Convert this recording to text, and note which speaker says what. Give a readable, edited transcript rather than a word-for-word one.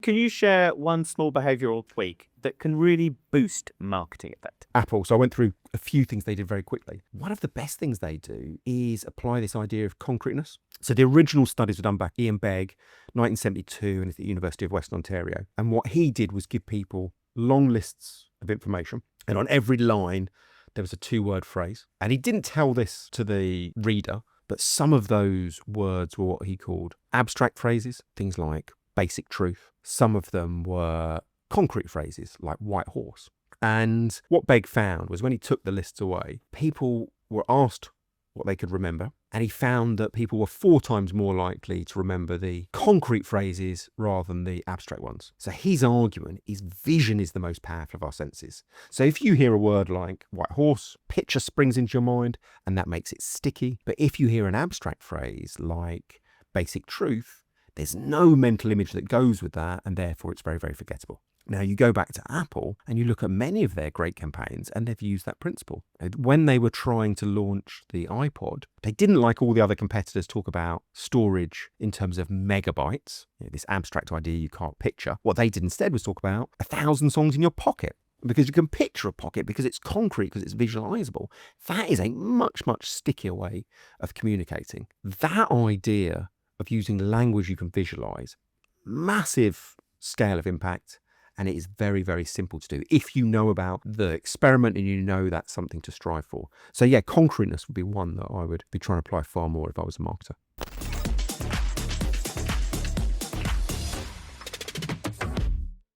Speaker 1: Can you share one small behavioral tweak that can really boost marketing effect?
Speaker 2: Apple. So I went through a few things they did very quickly. One of the best things they do is apply this idea of concreteness. So the original studies were done back Ian Begg, 1972, and it's at the University of Western Ontario. And what he did was give people long lists of information. And on every line, there was a 2-word phrase. And he didn't tell this to the reader, but some of those words were what he called abstract phrases, things like basic truth. Some of them were concrete phrases like white horse. And what Begg found was when he took the lists away, people were asked what they could remember. And he found that people were 4 times more likely to remember the concrete phrases rather than the abstract ones. So his argument is vision is the most powerful of our senses. So if you hear a word like white horse, picture springs into your mind and that makes it sticky. But if you hear an abstract phrase like basic truth, there's no mental image that goes with that, and therefore it's very, very forgettable. Now, you go back to Apple and you look at many of their great campaigns, and they've used that principle. When they were trying to launch the iPod, they didn't, like all the other competitors, talk about storage in terms of megabytes, this abstract idea you can't picture. What they did instead was talk about 1,000 songs in your pocket, because you can picture a pocket, because it's concrete, because it's visualizable. That is a much, much stickier way of communicating. That idea of using language you can visualize, massive scale of impact, and it is very, very simple to do if you know about the experiment and you know that's something to strive for. So yeah, concreteness would be one that I would be trying to apply far more if I was a marketer.